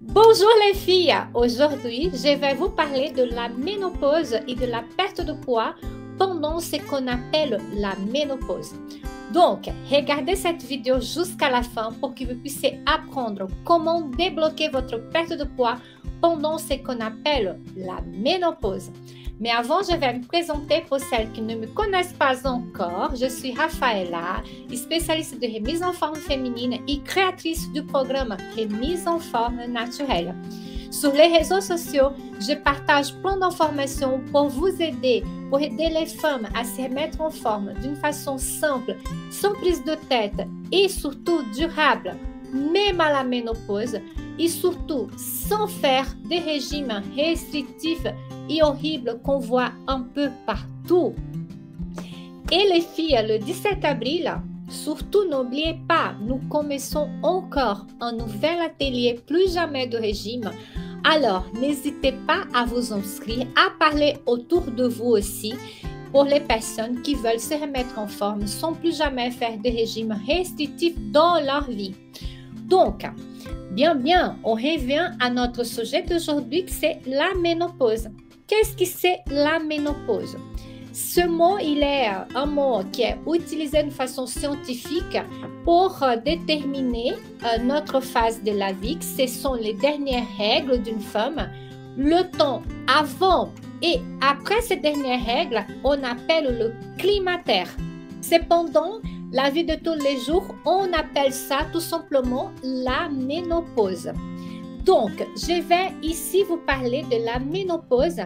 Bonjour les filles, aujourd'hui je vais vous parler de la ménopause et de la perte de poids pendant ce qu'on appelle la ménopause. Donc, regardez cette vidéo jusqu'à la fin pour que vous puissiez apprendre comment débloquer votre perte de poids pendant ce qu'on appelle la ménopause. Mais avant, je vais me présenter pour celles qui ne me connaissent pas encore. Je suis Rafaela, spécialiste de remise en forme féminine et créatrice du programme Remise en forme naturelle. Sur les réseaux sociaux, je partage plein d'informations pour vous aider, pour aider les femmes à se remettre en forme d'une façon simple, sans prise de tête et surtout durable, même à la ménopause, et surtout sans faire des régimes restrictifs et horribles qu'on voit un peu partout. Et les filles, le 17 avril, surtout n'oubliez pas, nous commençons encore un nouvel atelier Plus jamais de régime. Alors, n'hésitez pas à vous inscrire, à parler autour de vous aussi pour les personnes qui veulent se remettre en forme sans plus jamais faire des régimes restrictifs dans leur vie. Donc, bien, on revient à notre sujet d'aujourd'hui, c'est la ménopause. Qu'est-ce que c'est la ménopause? Ce mot, il est un mot qui est utilisé de façon scientifique pour déterminer notre phase de la vie. Ce sont les dernières règles d'une femme. Le temps avant et après ces dernières règles, on appelle le climatério. Cependant, la vie de tous les jours, on appelle ça tout simplement la ménopause. Donc, je vais ici vous parler de la ménopause,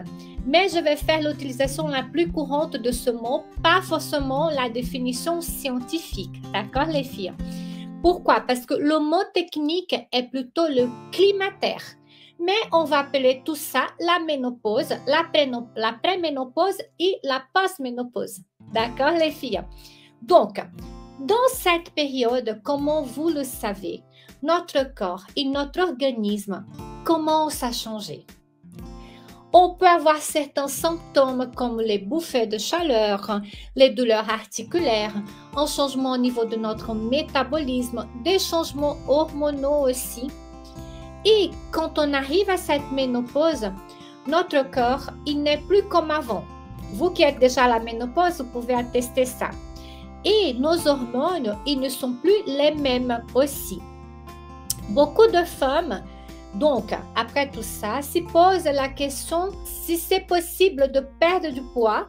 mais je vais faire l'utilisation la plus courante de ce mot, pas forcément la définition scientifique. D'accord, les filles? Pourquoi? Parce que le mot technique est plutôt le climatério. Mais on va appeler tout ça la ménopause, la préménopause et la postménopause. D'accord, les filles? Donc, dans cette période, comme vous le savez, notre corps et notre organisme commencent à changer. On peut avoir certains symptômes comme les bouffées de chaleur, les douleurs articulaires, un changement au niveau de notre métabolisme, des changements hormonaux aussi. Et quand on arrive à cette ménopause, notre corps, il n'est plus comme avant. Vous qui êtes déjà à la ménopause, vous pouvez attester ça. Et nos hormones, ils ne sont plus les mêmes aussi. Beaucoup de femmes, donc, après tout ça, se posent la question si c'est possible de perdre du poids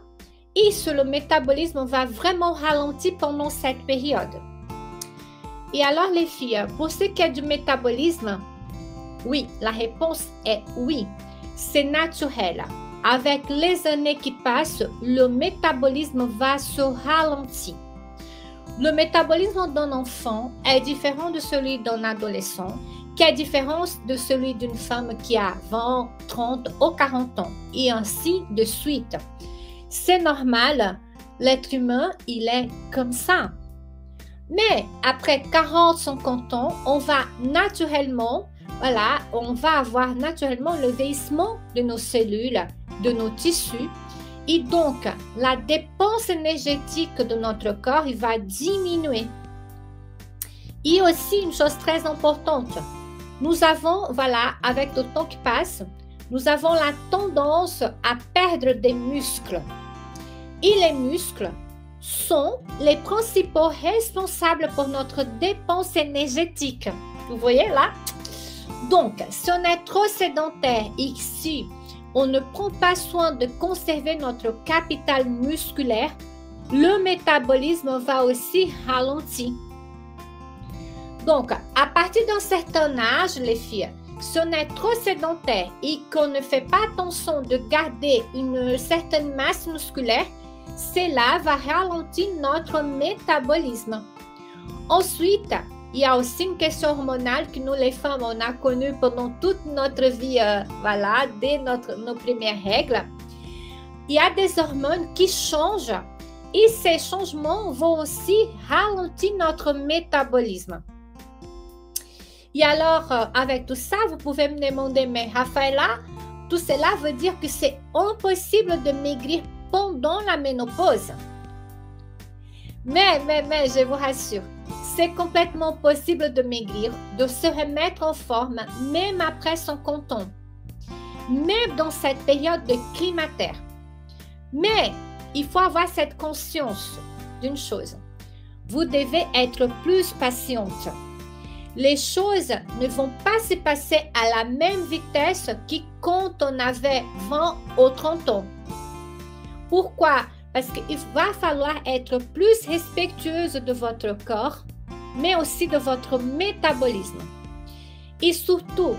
et si le métabolisme va vraiment ralentir pendant cette période. Et alors, les filles, pour ce qui est du métabolisme, oui, la réponse est oui. C'est naturel. Avec les années qui passent, le métabolisme va se ralentir. Le métabolisme d'un enfant est différent de celui d'un adolescent, qui est différent de celui d'une femme qui a 20, 30 ou 40 ans, et ainsi de suite. C'est normal, l'être humain, il est comme ça. Mais après 40, 50 ans, on va avoir naturellement le vieillissement de nos cellules, de nos tissus. Et donc, la dépense énergétique de notre corps, il va diminuer. Et aussi, une chose très importante, nous avons, avec le temps qui passe, nous avons la tendance à perdre des muscles. Et les muscles sont les principaux responsables pour notre dépense énergétique. Vous voyez là? Donc, si on est trop sédentaire et si on ne prend pas soin de conserver notre capital musculaire, le métabolisme va aussi ralentir. Donc, à partir d'un certain âge, les filles, si on est trop sédentaire et qu'on ne fait pas attention de garder une certaine masse musculaire, cela va ralentir notre métabolisme. Ensuite, il y a aussi une question hormonale que nous, les femmes, on a connue pendant toute notre vie, dès nos premières règles. Il y a des hormones qui changent et ces changements vont aussi ralentir notre métabolisme. Et alors, avec tout ça, vous pouvez me demander, mais Rafaela, tout cela veut dire que c'est impossible de maigrir pendant la ménopause. Mais, je vous rassure, c'est complètement possible de maigrir, de se remettre en forme, même après son canton, même dans cette période de climatério. Mais il faut avoir cette conscience d'une chose. Vous devez être plus patiente. Les choses ne vont pas se passer à la même vitesse que quand on avait 20 ou 30 ans. Pourquoi? Parce qu'il va falloir être plus respectueuse de votre corps, mais aussi de votre métabolisme. Et surtout,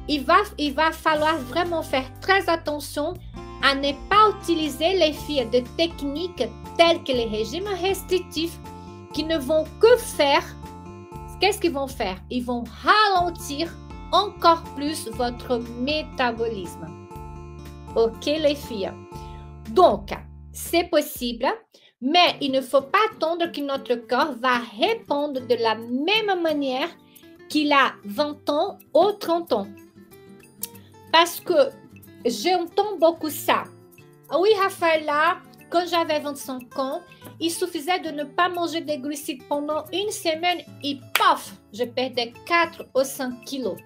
il va falloir vraiment faire très attention à ne pas utiliser les filles de techniques telles que les régimes restrictifs qui ne vont que faire. Qu'est-ce qu'ils vont faire? Ils vont ralentir encore plus votre métabolisme. Ok les filles? Donc, c'est possible, mais il ne faut pas attendre que notre corps va répondre de la même manière qu'il a 20 ans ou 30 ans. Parce que j'entends beaucoup ça. Oui, Rafaela, quand j'avais 25 ans, il suffisait de ne pas manger des glucides pendant une semaine et paf, je perdais 4 ou 5 kilos.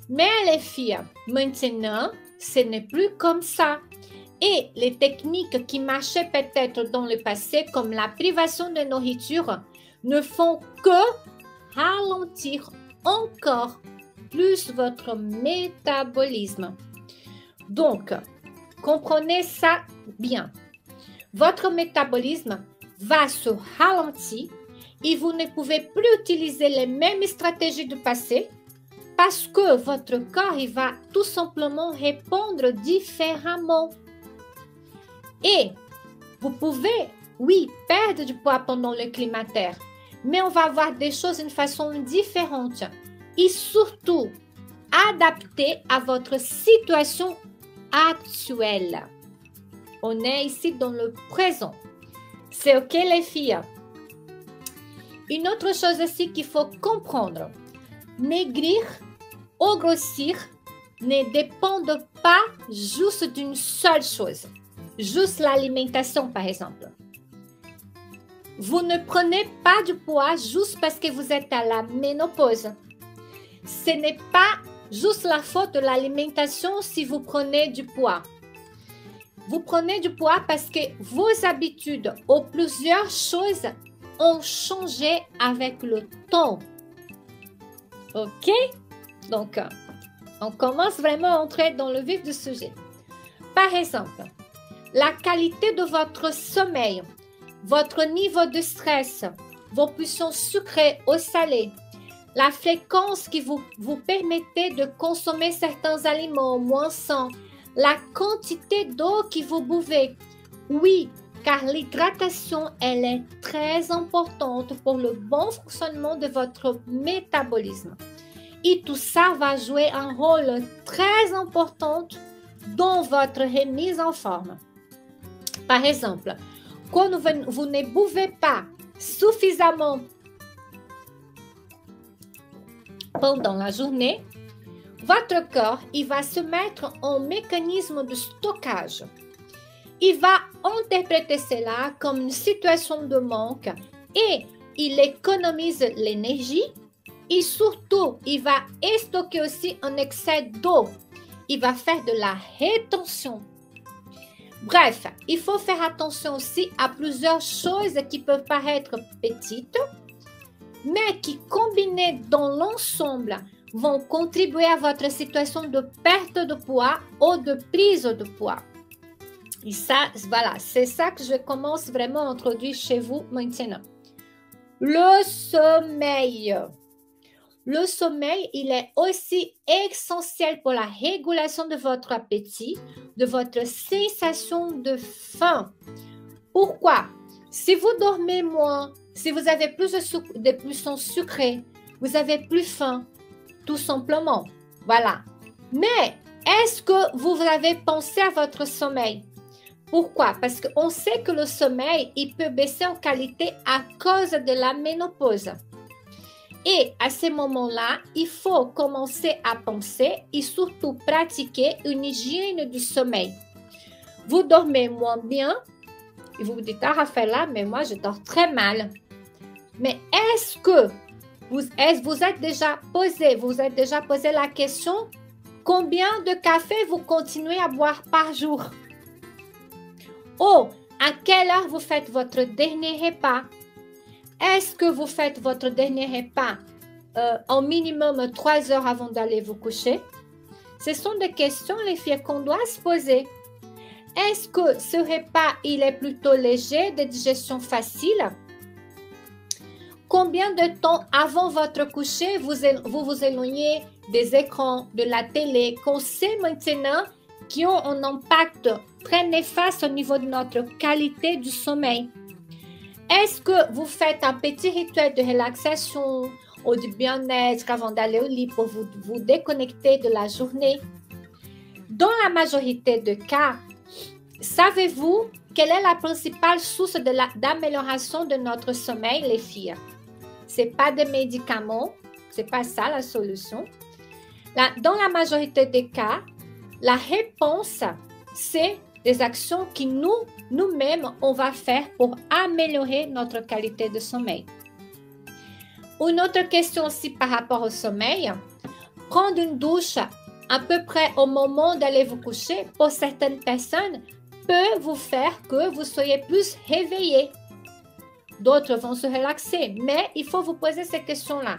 Mais les filles, maintenant, ce n'est plus comme ça. Et les techniques qui marchaient peut-être dans le passé, comme la privation de nourriture, ne font que ralentir encore plus votre métabolisme. Donc, comprenez ça bien. Votre métabolisme va se ralentir et vous ne pouvez plus utiliser les mêmes stratégies du passé parce que votre corps il va tout simplement répondre différemment. Et vous pouvez, oui, perdre du poids pendant le climatério, mais on va avoir des choses d'une façon différente et surtout adaptées à votre situation actuelle. On est ici dans le présent. C'est OK les filles? Une autre chose aussi qu'il faut comprendre, maigrir ou grossir ne dépendent pas juste d'une seule chose. Juste l'alimentation, par exemple. Vous ne prenez pas du poids juste parce que vous êtes à la ménopause. Ce n'est pas juste la faute de l'alimentation si vous prenez du poids. Vous prenez du poids parce que vos habitudes ou plusieurs choses ont changé avec le temps. OK? Donc, on commence vraiment à entrer dans le vif du sujet. Par exemple, la qualité de votre sommeil, votre niveau de stress, vos pulsions sucrées ou salées, la fréquence qui vous permettez de consommer certains aliments moins sains, la quantité d'eau que vous buvez. Oui, car l'hydratation, elle est très importante pour le bon fonctionnement de votre métabolisme. Et tout ça va jouer un rôle très important dans votre remise en forme. Par exemple, quand vous ne buvez pas suffisamment pendant la journée, votre corps il va se mettre en mécanisme de stockage. Il va interpréter cela comme une situation de manque et il économise l'énergie et surtout, il va stocker aussi un excès d'eau. Il va faire de la rétention. Bref, il faut faire attention aussi à plusieurs choses qui peuvent paraître petites, mais qui combinées dans l'ensemble vont contribuer à votre situation de perte de poids ou de prise de poids. Et ça, voilà, c'est ça que je commence vraiment à introduire chez vous maintenant. Le sommeil. Le sommeil, il est aussi essentiel pour la régulation de votre appétit, de votre sensation de faim. Pourquoi? Si vous dormez moins, si vous avez plus de boissons sucrées, vous avez plus faim, tout simplement. Voilà. Mais est-ce que vous avez pensé à votre sommeil? Pourquoi? Parce qu'on sait que le sommeil, il peut baisser en qualité à cause de la ménopause. Et à ce moment-là, il faut commencer à penser et surtout pratiquer une hygiène du sommeil. Vous dormez moins bien et vous vous dites, ah Rafaela, mais moi je dors très mal. Mais est-ce que vous êtes déjà posé la question, combien de café vous continuez à boire par jour? Oh, à quelle heure vous faites votre dernier repas? Est-ce que vous faites votre dernier repas au minimum 3 heures avant d'aller vous coucher? Ce sont des questions, les filles, qu'on doit se poser. Est-ce que ce repas, il est plutôt léger, de digestion facile? Combien de temps avant votre coucher vous vous éloignez des écrans, de la télé, qu'on sait maintenant qui ont un impact très néfaste au niveau de notre qualité du sommeil? Est-ce que vous faites un petit rituel de relaxation ou du bien-être avant d'aller au lit pour vous déconnecter de la journée? Dans la majorité des cas, savez-vous quelle est la principale source d'amélioration de notre sommeil, les filles? Ce n'est pas des médicaments, ce n'est pas ça la solution. Dans la majorité des cas, la réponse, c'est des actions que nous-mêmes, on va faire pour améliorer notre qualité de sommeil. Une autre question aussi par rapport au sommeil, prendre une douche à peu près au moment d'aller vous coucher, pour certaines personnes, peut vous faire que vous soyez plus réveillé. D'autres vont se relaxer, mais il faut vous poser ces questions-là.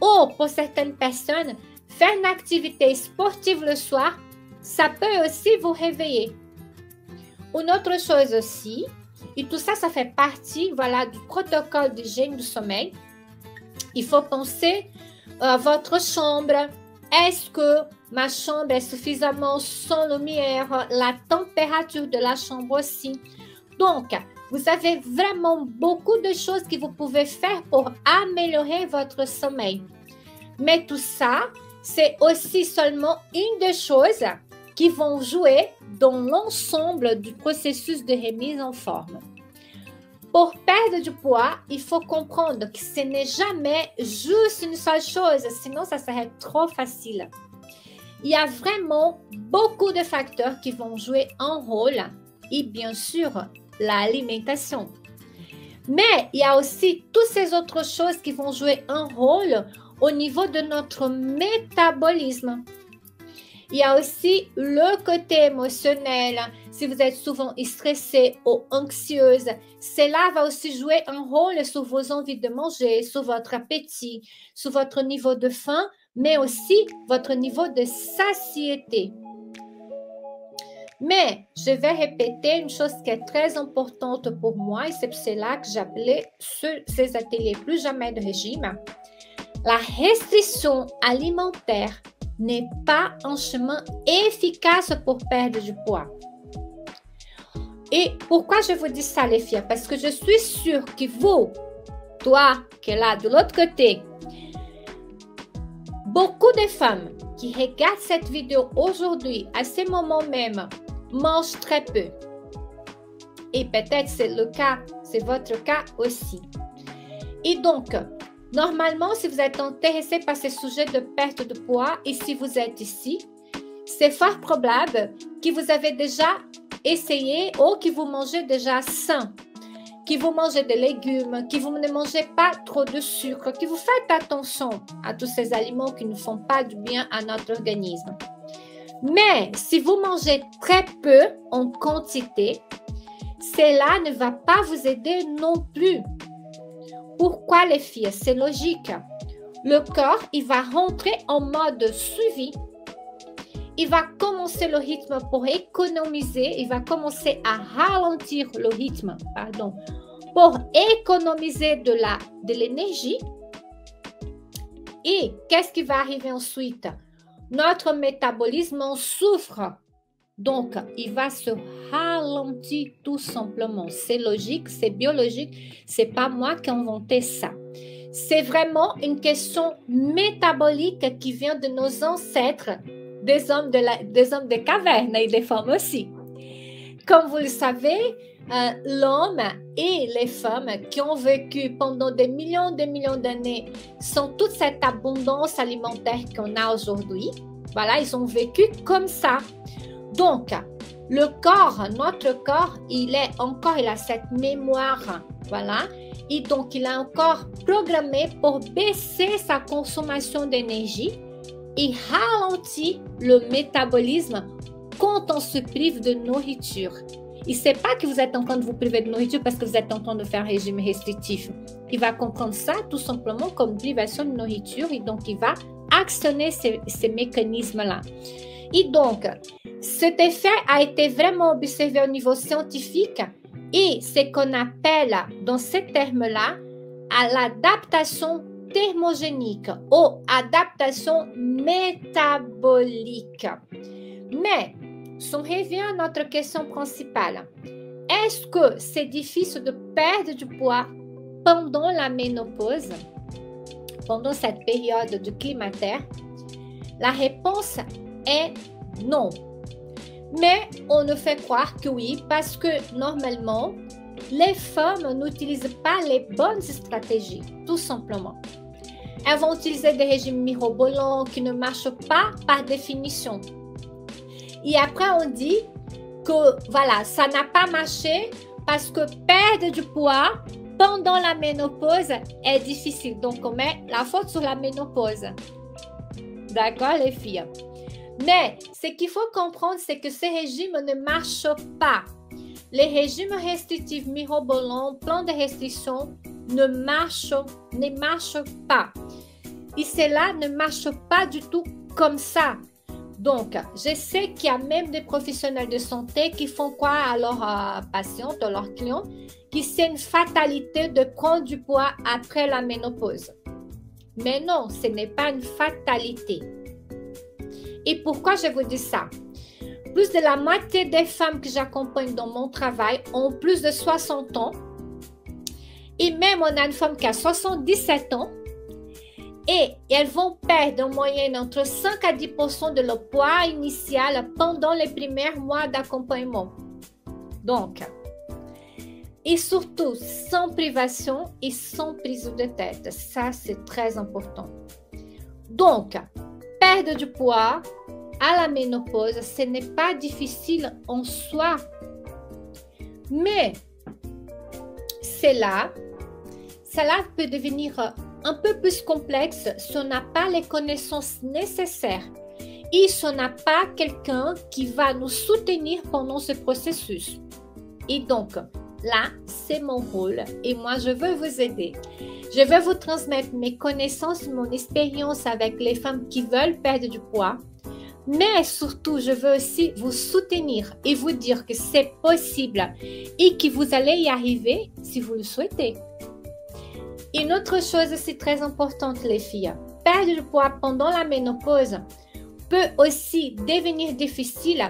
Ou pour certaines personnes, faire une activité sportive le soir, ça peut aussi vous réveiller. Une autre chose aussi, et tout ça, ça fait partie du protocole d'hygiène du sommeil. Il faut penser à votre chambre. Est-ce que ma chambre est suffisamment sans lumière? La température de la chambre aussi. Donc, vous avez vraiment beaucoup de choses que vous pouvez faire pour améliorer votre sommeil. Mais tout ça, c'est aussi seulement une des choses qui vont jouer dans l'ensemble du processus de remise en forme. Pour perdre du poids, il faut comprendre que ce n'est jamais juste une seule chose, sinon ça serait trop facile. Il y a vraiment beaucoup de facteurs qui vont jouer un rôle et bien sûr, l'alimentation. Mais il y a aussi toutes ces autres choses qui vont jouer un rôle au niveau de notre métabolisme. Il y a aussi le côté émotionnel. Si vous êtes souvent stressé ou anxieuse, cela va aussi jouer un rôle sur vos envies de manger, sur votre appétit, sur votre niveau de faim, mais aussi votre niveau de satiété. Mais je vais répéter une chose qui est très importante pour moi et c'est pour cela que j'appelais ces ateliers plus jamais de régime. La restriction alimentaire n'est pas un chemin efficace pour perdre du poids. Et pourquoi je vous dis ça, les filles? Parce que je suis sûre que vous, toi qui es là de l'autre côté, beaucoup de femmes qui regardent cette vidéo aujourd'hui, à ce moment même, mangent très peu. Et peut-être c'est le cas, c'est votre cas aussi. Et donc, normalement, si vous êtes intéressé par ce sujet de perte de poids et si vous êtes ici, c'est fort probable que vous avez déjà essayé ou que vous mangez déjà sain, que vous mangez des légumes, que vous ne mangez pas trop de sucre, que vous faites attention à tous ces aliments qui ne font pas du bien à notre organisme. Mais si vous mangez très peu en quantité, cela ne va pas vous aider non plus. Pourquoi les filles? C'est logique. Le corps, il va rentrer en mode suivi. Il va commencer le rythme pour économiser. Il va commencer à ralentir le rythme, pour économiser de l'énergie. Et qu'est-ce qui va arriver ensuite? Notre métabolisme en souffre. Donc, il va se ralentir tout simplement. C'est logique, c'est biologique. C'est pas moi qui ai inventé ça. C'est vraiment une question métabolique qui vient de nos ancêtres, des hommes des cavernes et des femmes aussi. Comme vous le savez, l'homme et les femmes qui ont vécu pendant des millions d'années sans toute cette abondance alimentaire qu'on a aujourd'hui. Voilà, ils ont vécu comme ça. Donc, le corps, notre corps, il a cette mémoire, voilà. Et donc, il a encore programmé pour baisser sa consommation d'énergie et ralentit le métabolisme quand on se prive de nourriture. Il ne sait pas que vous êtes en train de vous priver de nourriture parce que vous êtes en train de faire un régime restrictif. Il va comprendre ça tout simplement comme privation de nourriture et donc il va actionner ces mécanismes-là. Et donc, cet effet a été vraiment observé au niveau scientifique et c'est qu'on appelle dans ces termes-là à l'adaptation thermogénique ou adaptation métabolique. Mais, si on revient à notre question principale, est-ce que c'est difficile de perdre du poids pendant la ménopause, pendant cette période de climatéaire? La réponse est non. Mais on nous fait croire que oui, parce que normalement, les femmes n'utilisent pas les bonnes stratégies, tout simplement. Elles vont utiliser des régimes mirobolants qui ne marchent pas par définition. Et après, on dit que voilà, ça n'a pas marché parce que perdre du poids pendant la ménopause est difficile. Donc, on met la faute sur la ménopause. D'accord, les filles? Mais ce qu'il faut comprendre, c'est que ces régimes ne marchent pas. Les régimes restrictifs mirobolants, plans de restriction, ne marchent pas. Et cela ne marche pas du tout comme ça. Donc, je sais qu'il y a même des professionnels de santé qui font croire à leurs patientes, à leurs clients, que c'est une fatalité de prendre du poids après la ménopause. Mais non, ce n'est pas une fatalité. Et pourquoi je vous dis ça? Plus de la moitié des femmes que j'accompagne dans mon travail ont plus de 60 ans. Et même on a une femme qui a 77 ans. Et elles vont perdre en moyenne entre 5 à 10% de leur poids initial pendant les premiers mois d'accompagnement. Donc, et surtout sans privation et sans prise de tête. Ça, c'est très important. Donc, perdre du poids à la ménopause, ce n'est pas difficile en soi. Mais cela peut devenir un peu plus complexe si on n'a pas les connaissances nécessaires et si on n'a pas quelqu'un qui va nous soutenir pendant ce processus. Et donc, là, c'est mon rôle et moi, je veux vous aider. Je vais vous transmettre mes connaissances, mon expérience avec les femmes qui veulent perdre du poids. Mais surtout, je veux aussi vous soutenir et vous dire que c'est possible et que vous allez y arriver si vous le souhaitez. Une autre chose aussi très importante, les filles, perdre du poids pendant la ménopause peut aussi devenir difficile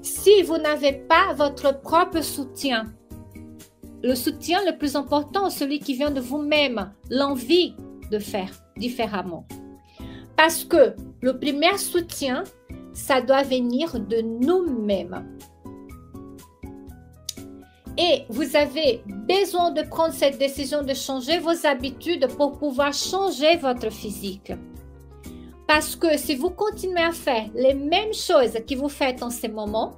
si vous n'avez pas votre propre soutien. Le soutien le plus important, celui qui vient de vous-même, l'envie de faire différemment. Parce que le premier soutien, ça doit venir de nous-mêmes. Et vous avez besoin de prendre cette décision de changer vos habitudes pour pouvoir changer votre physique. Parce que si vous continuez à faire les mêmes choses que vous faites en ce moment,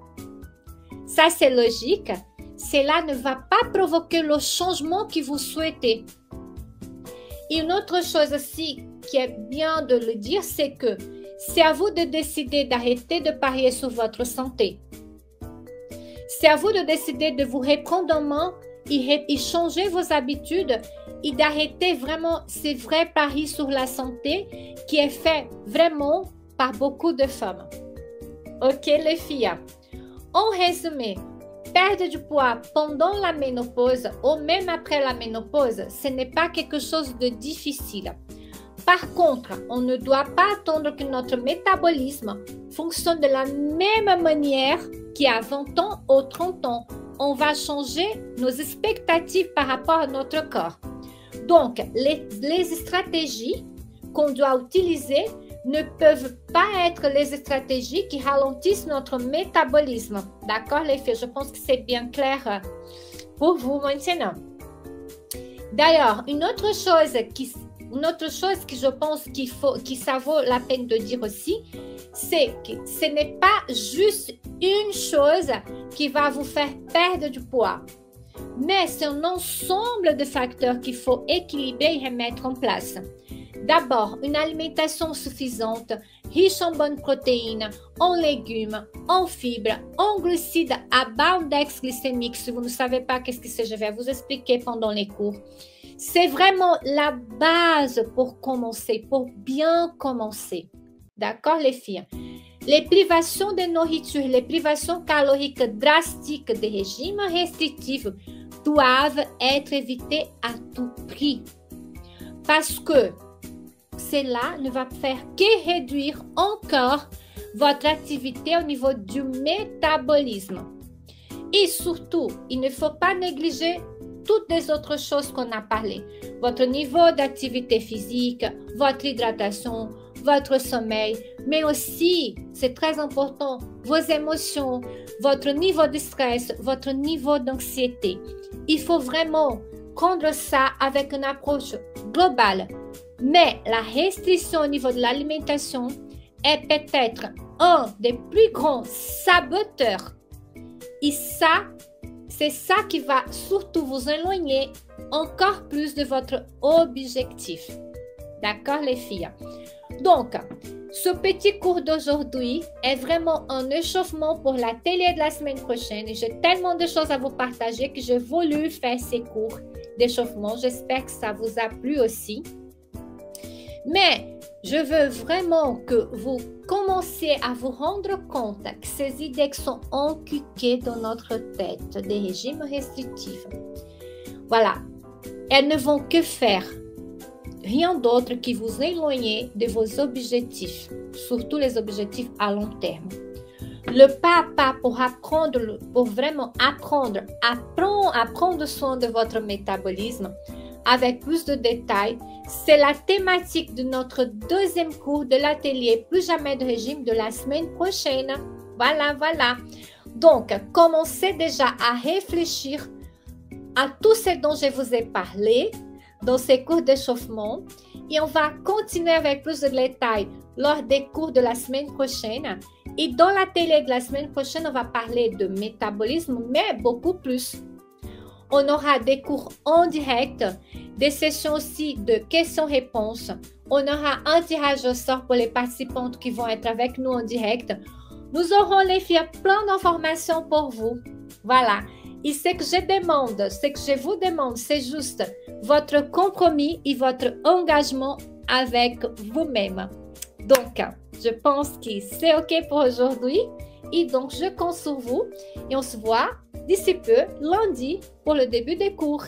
ça c'est logique, cela ne va pas provoquer le changement que vous souhaitez. Et une autre chose aussi qui est bien de le dire, c'est que c'est à vous de décider d'arrêter de parier sur votre santé. C'est à vous de décider de vous reprendre en main et changer vos habitudes et d'arrêter vraiment ces vrais paris sur la santé qui est fait vraiment par beaucoup de femmes. Ok les filles? En résumé, perdre du poids pendant la ménopause ou même après la ménopause, ce n'est pas quelque chose de difficile. Par contre, on ne doit pas attendre que notre métabolisme fonctionne de la même manière qu'il y a 20 ans ou 30 ans. On va changer nos expectatives par rapport à notre corps. Donc, les stratégies qu'on doit utiliser ne peuvent pas être les stratégies qui ralentissent notre métabolisme. D'accord, les filles? Je pense que c'est bien clair pour vous maintenant. D'ailleurs, une autre chose que je pense que ça vaut la peine de dire aussi, c'est que ce n'est pas juste une chose qui va vous faire perdre du poids. Mais c'est un ensemble de facteurs qu'il faut équilibrer et remettre en place. D'abord, une alimentation suffisante, riche en bonnes protéines, en légumes, en fibres, en glucides à bas index glycémique. Si vous ne savez pas qu'est-ce que c'est, je vais vous expliquer pendant les cours. C'est vraiment la base pour commencer, pour bien commencer. D'accord, les filles? Les privations de nourriture, les privations caloriques drastiques des régimes restrictifs doivent être évitées à tout prix. Parce que cela ne va faire que réduire encore votre activité au niveau du métabolisme. Et surtout, il ne faut pas négliger toutes les autres choses qu'on a parlé. Votre niveau d'activité physique, votre hydratation, votre sommeil, mais aussi, c'est très important, vos émotions, votre niveau de stress, votre niveau d'anxiété. Il faut vraiment prendre ça avec une approche globale. Mais la restriction au niveau de l'alimentation est peut-être un des plus grands saboteurs. Et ça, c'est ça qui va surtout vous éloigner encore plus de votre objectif. D'accord, les filles? Donc, ce petit cours d'aujourd'hui est vraiment un échauffement pour l'atelier de la semaine prochaine. Et j'ai tellement de choses à vous partager que j'ai voulu faire ces cours d'échauffement. J'espère que ça vous a plu aussi. Mais je veux vraiment que vous commenciez à vous rendre compte que ces idées qui sont inculquées dans notre tête, des régimes restrictifs, voilà, elles ne vont que faire rien d'autre que vous éloigner de vos objectifs, surtout les objectifs à long terme. Le pas à pas pour vraiment apprendre à prendre soin de votre métabolisme avec plus de détails, c'est la thématique de notre deuxième cours de l'atelier Plus jamais de régime de la semaine prochaine. Voilà. Donc, commencez déjà à réfléchir à tout ce dont je vous ai parlé dans ces cours d'échauffement et on va continuer avec plus de détails lors des cours de la semaine prochaine. Et dans l'atelier de la semaine prochaine, on va parler de métabolisme, mais beaucoup plus. On aura des cours en direct, des sessions aussi de questions-réponses. On aura un tirage au sort pour les participantes qui vont être avec nous en direct. Nous aurons, les filles, plein d'informations pour vous. Voilà. Et ce que je vous demande, c'est juste votre compromis et votre engagement avec vous-même. Donc, je pense que c'est OK pour aujourd'hui. Et donc, je compte sur vous et on se voit d'ici peu, lundi, pour le début des cours.